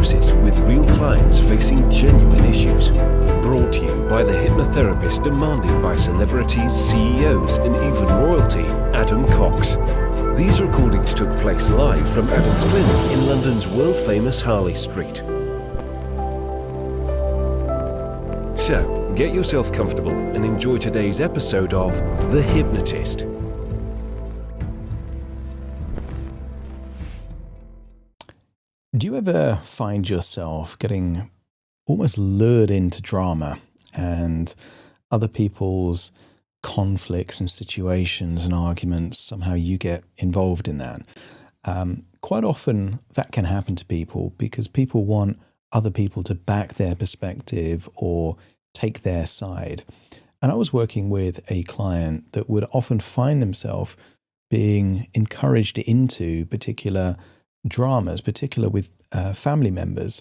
Hypnosis with real clients facing genuine issues. Brought to you by the hypnotherapist demanded by celebrities, CEOs, and even royalty, Adam Cox. These recordings took place live from Evans Clinic in London's world-famous Harley Street. So, get yourself comfortable and enjoy today's episode of The Hypnotist. Do you ever find yourself getting almost lured into drama and other people's conflicts and situations and arguments? Somehow you get involved in that. Quite often that can happen to people because people want other people to back their perspective or take their side. And I was working with a client that would often find themselves being encouraged into particular dramas, particularly with family members.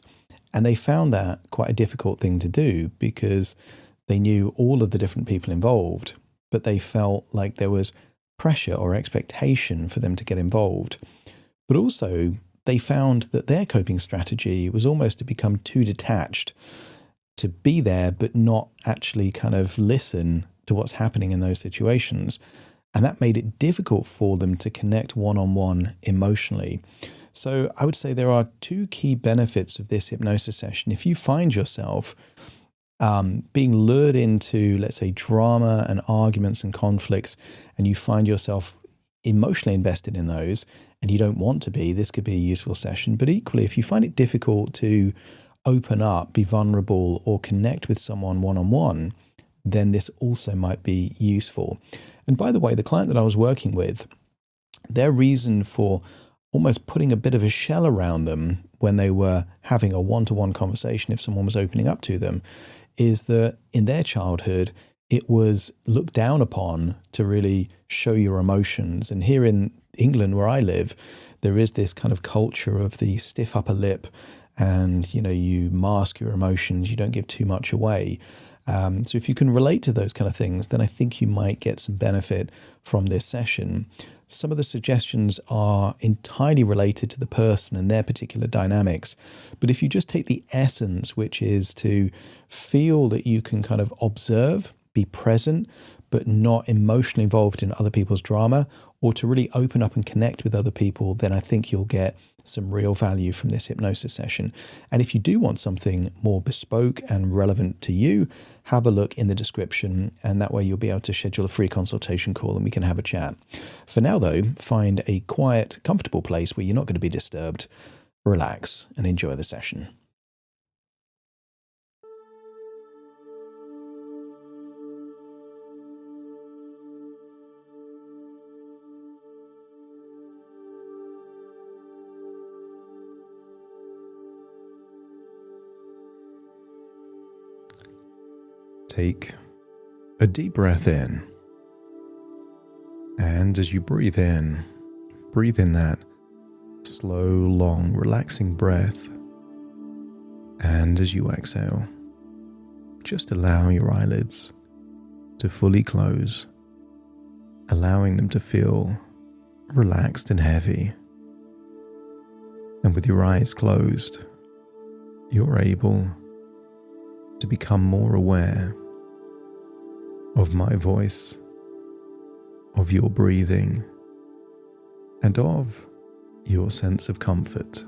And they found that quite a difficult thing to do because they knew all of the different people involved, but they felt like there was pressure or expectation for them to get involved. But also they found that their coping strategy was almost to become too detached, to be there, but not actually kind of listen to what's happening in those situations. And that made it difficult for them to connect one-on-one emotionally. So I would say there are two key benefits of this hypnosis session. If you find yourself being lured into, let's say, drama and arguments and conflicts, and you find yourself emotionally invested in those, and you don't want to be, this could be a useful session. But equally, if you find it difficult to open up, be vulnerable, or connect with someone one-on-one, then this also might be useful. And by the way, the client that I was working with, their reason for almost putting a bit of a shell around them when they were having a one-to-one conversation, if someone was opening up to them, is that in their childhood, it was looked down upon to really show your emotions. And here in England, where I live, there is this kind of culture of the stiff upper lip and, you mask your emotions, you don't give too much away. So if you can relate to those kind of things, then I think you might get some benefit from this session. Some of the suggestions are entirely related to the person and their particular dynamics. But if you just take the essence, which is to feel that you can kind of observe, be present, but not emotionally involved in other people's drama, or to really open up and connect with other people, then I think you'll get some real value from this hypnosis session. And if you do want something more bespoke and relevant to you, have a look in the description, and that way you'll be able to schedule a free consultation call and we can have a chat. For now though, find a quiet, comfortable place where you're not going to be disturbed, relax and enjoy the session. Take a deep breath in, and as you breathe in that slow, long, relaxing breath, and as you exhale, just allow your eyelids to fully close, allowing them to feel relaxed and heavy. And with your eyes closed, you're able to become more aware of my voice, of your breathing, and of your sense of comfort.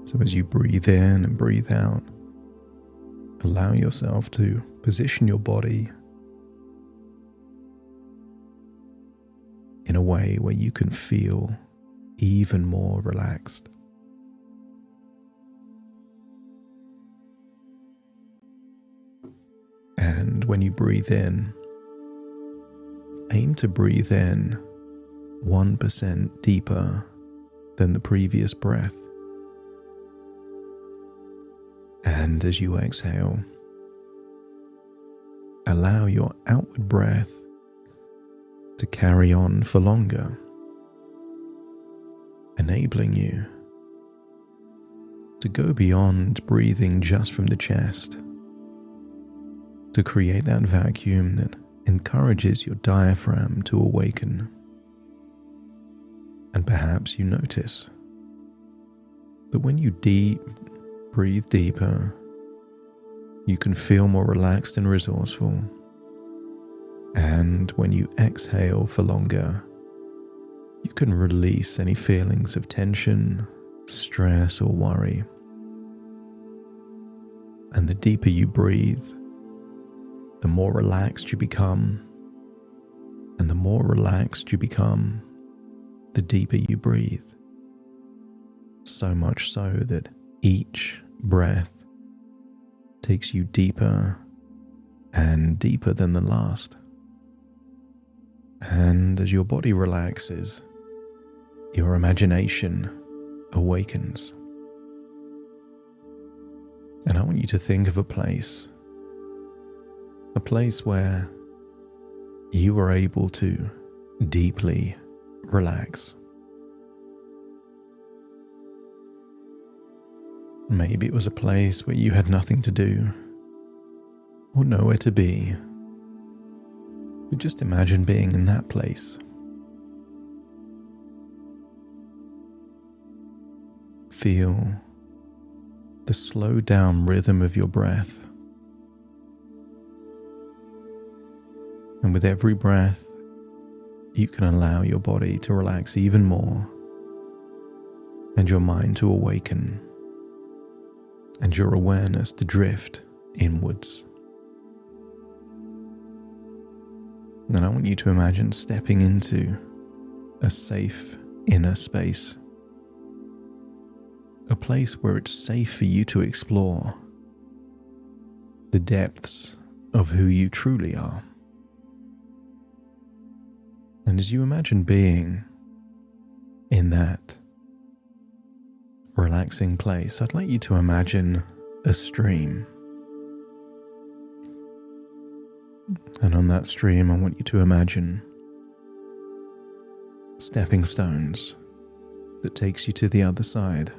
So as you breathe in and breathe out, allow yourself to position your body in a way where you can feel even more relaxed. And when you breathe in, aim to breathe in 1% deeper than the previous breath. And as you exhale, allow your outward breath to carry on for longer, enabling you to go beyond breathing just from the chest, to create that vacuum that encourages your diaphragm to awaken. And perhaps you notice that when you breathe deeper, you can feel more relaxed and resourceful. And when you exhale for longer, you can release any feelings of tension, stress, or worry. And the deeper you breathe, the more relaxed you become. And the more relaxed you become, the deeper you breathe. So much so that each breath takes you deeper and deeper than the last. And as your body relaxes, your imagination awakens. And I want you to think of a place where you were able to deeply relax. Maybe it was a place where you had nothing to do or nowhere to be. But just imagine being in that place. Feel the slowed down rhythm of your breath. And with every breath, you can allow your body to relax even more, and your mind to awaken, and your awareness to drift inwards. And I want you to imagine stepping into a safe inner space, a place where it's safe for you to explore the depths of who you truly are. And as you imagine being in that relaxing place, I'd like you to imagine a stream. And on that stream, I want you to imagine stepping stones that takes you to the other side.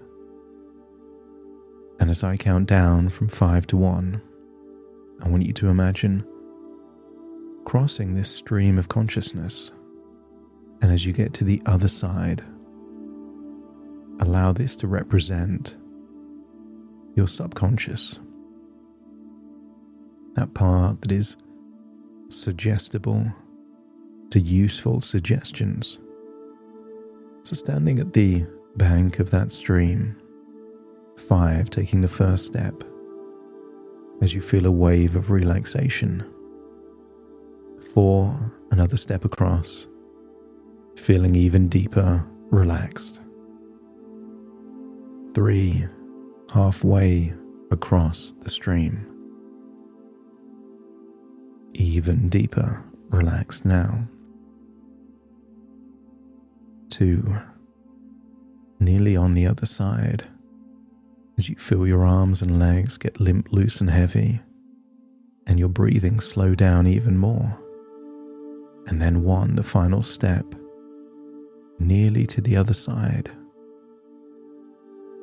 And as I count down from 5 to 1, I want you to imagine crossing this stream of consciousness. And as you get to the other side, allow this to represent your subconscious. That part that is suggestible to useful suggestions. So standing at the bank of that stream, 5 taking the first step, as you feel a wave of relaxation. 4, another step across, feeling even deeper relaxed. 3, halfway across the stream, even deeper relaxed now. 2, nearly on the other side, as you feel your arms and legs get limp, loose and heavy, and your breathing slow down even more. And then 1, the final step, nearly to the other side,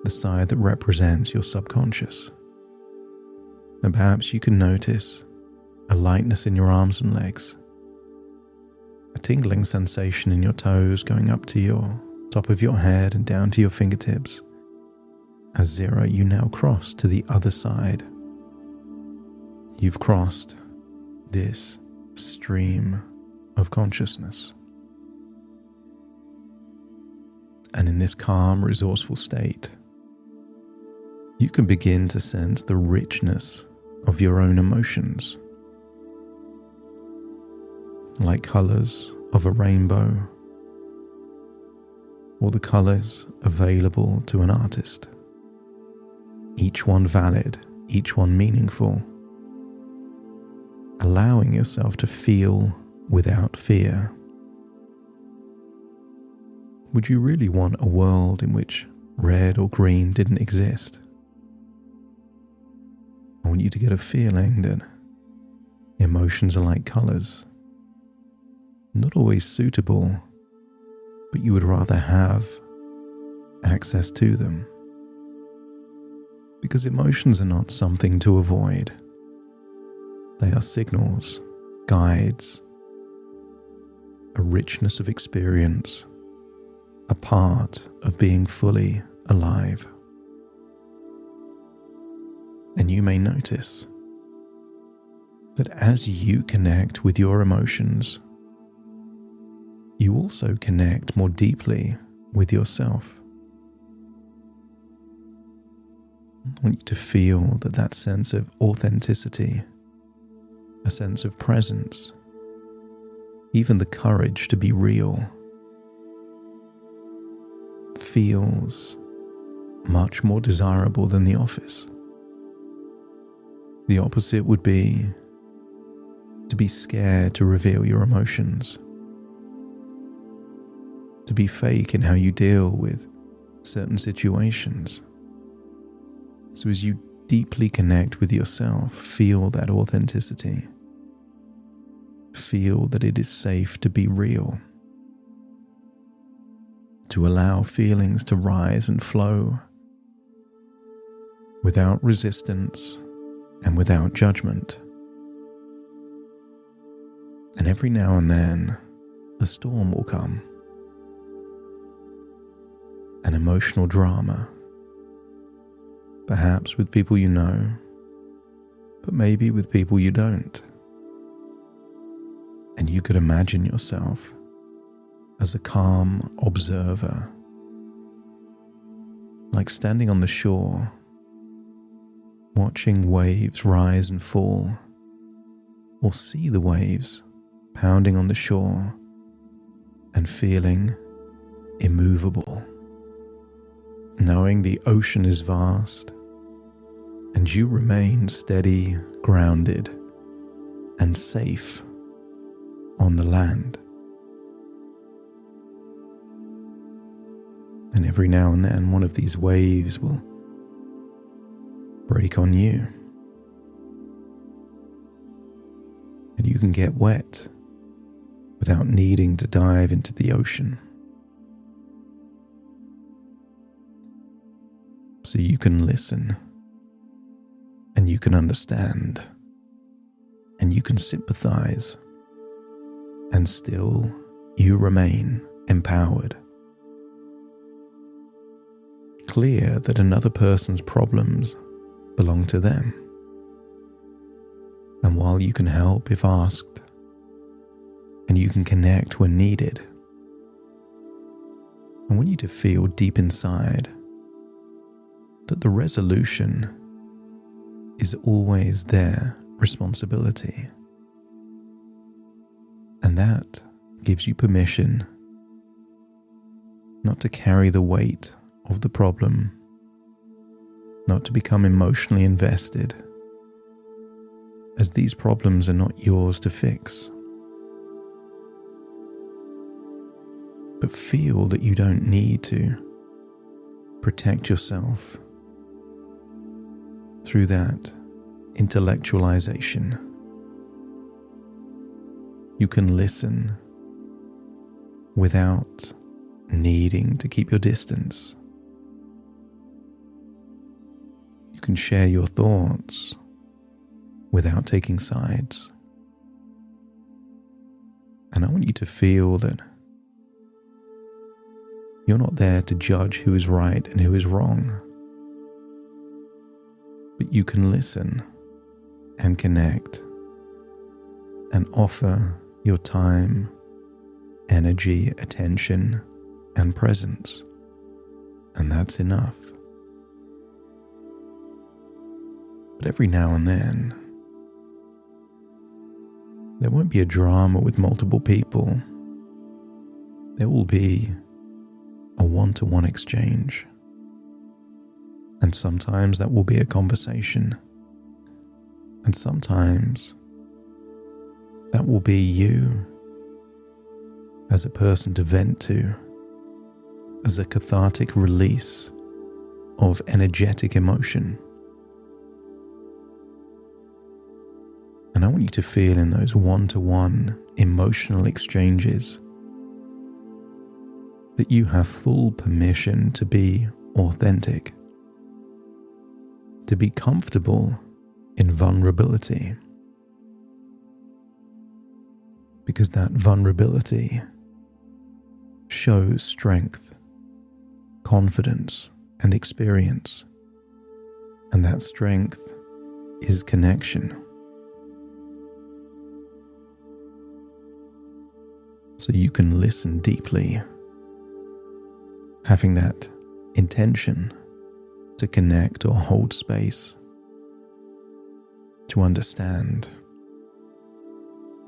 the side that represents your subconscious. And perhaps you can notice a lightness in your arms and legs, a tingling sensation in your toes going up to your top of your head and down to your fingertips. As 0, you now cross to the other side. You've crossed this stream of consciousness. And in this calm, resourceful state, you can begin to sense the richness of your own emotions, like colors of a rainbow, or the colors available to an artist. Each one valid, each one meaningful. Allowing yourself to feel without fear. Would you really want a world in which red or green didn't exist? I want you to get a feeling that emotions are like colors, not always suitable, but you would rather have access to them. Because emotions are not something to avoid. They are signals, guides, a richness of experience, a part of being fully alive. And you may notice that as you connect with your emotions, you also connect more deeply with yourself. I want you to feel that sense of authenticity, a sense of presence, even the courage to be real, feels much more desirable than the office. The opposite would be to be scared to reveal your emotions, to be fake in how you deal with certain situations. So as you deeply connect with yourself, feel that authenticity. Feel that it is safe to be real, to allow feelings to rise and flow without resistance and without judgment. And every now and then, a storm will come, an emotional drama, perhaps with people you know, but maybe with people you don't. And you could imagine yourself as a calm observer, like standing on the shore, watching waves rise and fall, or see the waves pounding on the shore and feeling immovable, knowing the ocean is vast and you remain steady, grounded, and safe on the land. And every now and then one of these waves will break on you, and you can get wet without needing to dive into the ocean. So you can listen, and you can understand, and you can sympathize, and still you remain empowered. Clear that another person's problems belong to them. And while you can help if asked, and you can connect when needed, I want you to feel deep inside that the resolution is always their responsibility. And that gives you permission not to carry the weight of the problem, not to become emotionally invested, as these problems are not yours to fix. But feel that you don't need to protect yourself through that intellectualization. You can listen without needing to keep your distance. You can share your thoughts without taking sides. And I want you to feel that you're not there to judge who is right and who is wrong, but you can listen and connect and offer your time, energy, attention, and presence. And that's enough. But every now and then, there won't be a drama with multiple people. There will be a one-to-one exchange. And sometimes that will be a conversation. And sometimes that will be you as a person to vent to, as a cathartic release of energetic emotion. And I want you to feel in those one-to-one emotional exchanges that you have full permission to be authentic, to be comfortable in vulnerability, because that vulnerability shows strength, confidence, and experience, and that strength is connection. So you can listen deeply, having that intention to connect or hold space, to understand,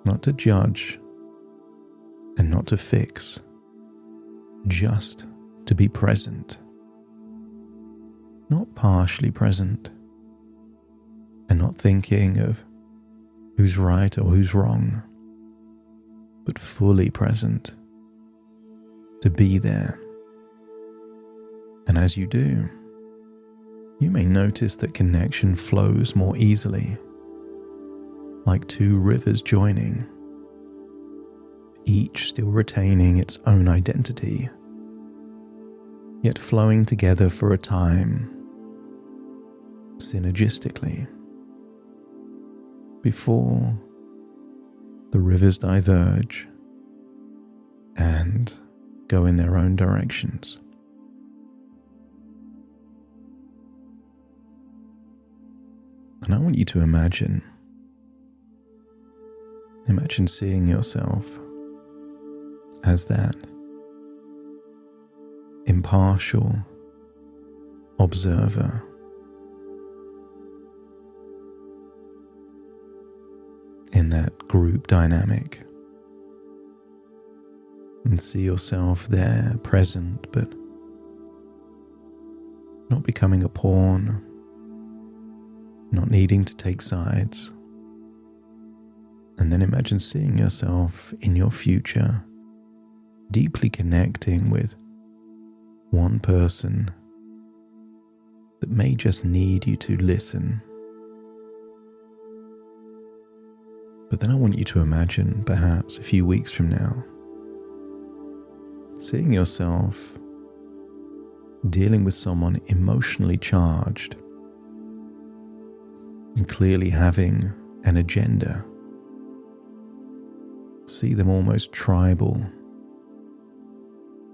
not to judge and not to fix, just to be present, not partially present, and not thinking of who's right or who's wrong, but fully present, to be there. And as you do, you may notice that connection flows more easily, like two rivers joining, each still retaining its own identity, yet flowing together for a time, synergistically, before the rivers diverge and go in their own directions. And I want you to imagine seeing yourself as that impartial observer, in that group dynamic, and see yourself there, present, but not becoming a pawn, not needing to take sides. And then imagine seeing yourself in your future, deeply connecting with one person that may just need you to listen. But then I want you to imagine, perhaps a few weeks from now, seeing yourself dealing with someone emotionally charged and clearly having an agenda. See them almost tribal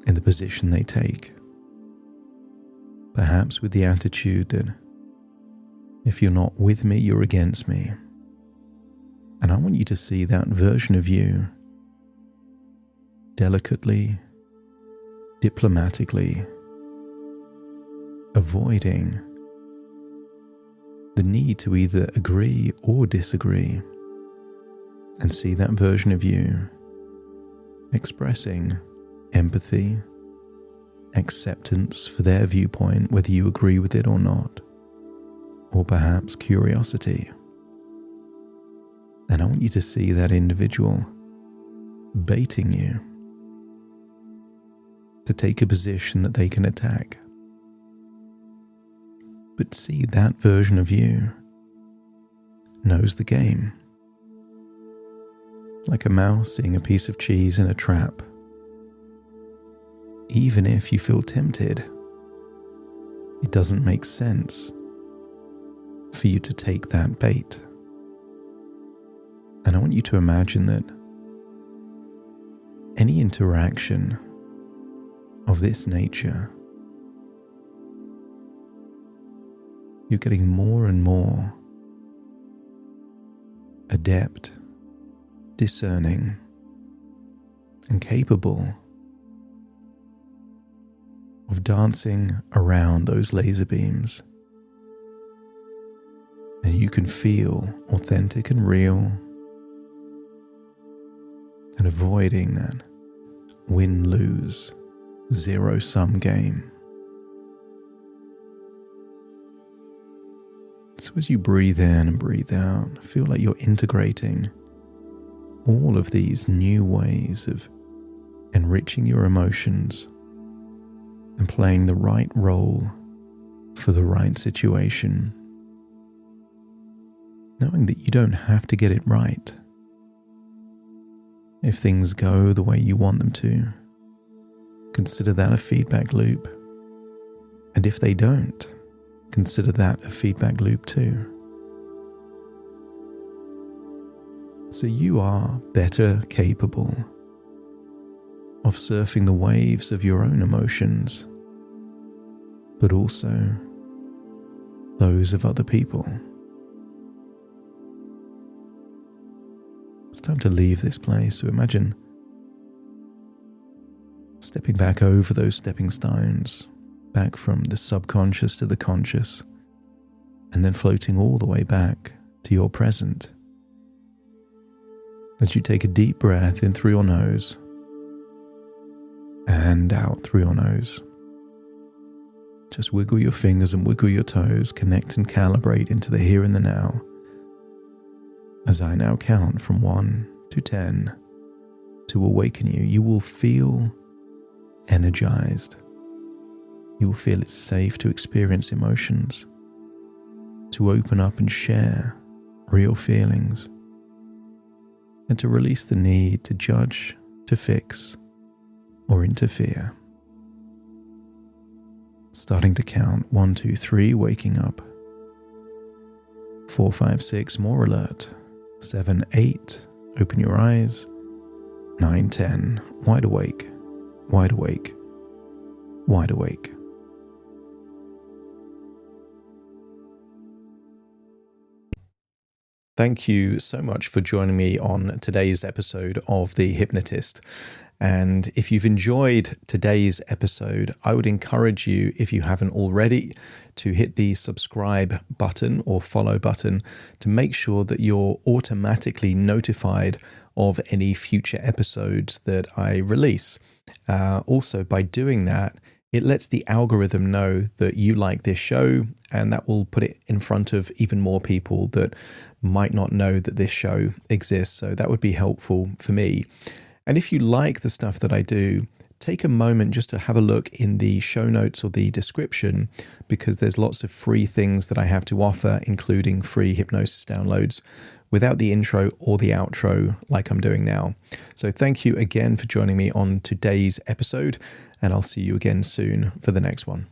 in the position they take, perhaps with the attitude that if you're not with me, you're against me. And I want you to see that version of you delicately, diplomatically, avoiding the need to either agree or disagree, and see that version of you expressing empathy, acceptance for their viewpoint, whether you agree with it or not, or perhaps curiosity. And I want you to see that individual baiting you to take a position that they can attack. But see, that version of you knows the game. Like a mouse seeing a piece of cheese in a trap. Even if you feel tempted, it doesn't make sense for you to take that bait. And I want you to imagine that any interaction of this nature, you're getting more and more adept, discerning, and capable of dancing around those laser beams. And you can feel authentic and real, and avoiding that win-lose, zero-sum game. So as you breathe in and breathe out, feel like you're integrating all of these new ways of enriching your emotions and playing the right role for the right situation, knowing that you don't have to get it right. If things go the way you want them to, consider that a feedback loop. And if they don't, consider that a feedback loop too. So you are better capable of surfing the waves of your own emotions, but also those of other people. time to leave this place. So imagine stepping back over those stepping stones, back from the subconscious to the conscious, and then floating all the way back to your present. As you take a deep breath in through your nose and out through your nose. Just wiggle your fingers and wiggle your toes, connect and calibrate into the here and the now. As I now count from 1 to 10 to awaken you, you will feel energized. You will feel it's safe to experience emotions, to open up and share real feelings, and to release the need to judge, to fix, or interfere. Starting to count 1, 2, 3, waking up. 4, 5, 6, more alert. 7, 8, open your eyes. 9, 10, wide awake, wide awake, wide awake. Thank you so much for joining me on today's episode of The Hypnotist. And if you've enjoyed today's episode, I would encourage you, if you haven't already, to hit the subscribe button or follow button to make sure that you're automatically notified of any future episodes that I release. Also, by doing that, it lets the algorithm know that you like this show, and that will put it in front of even more people that might not know that this show exists. So that would be helpful for me. And if you like the stuff that I do, take a moment just to have a look in the show notes or the description, because there's lots of free things that I have to offer, including free hypnosis downloads without the intro or the outro like I'm doing now. So thank you again for joining me on today's episode, and I'll see you again soon for the next one.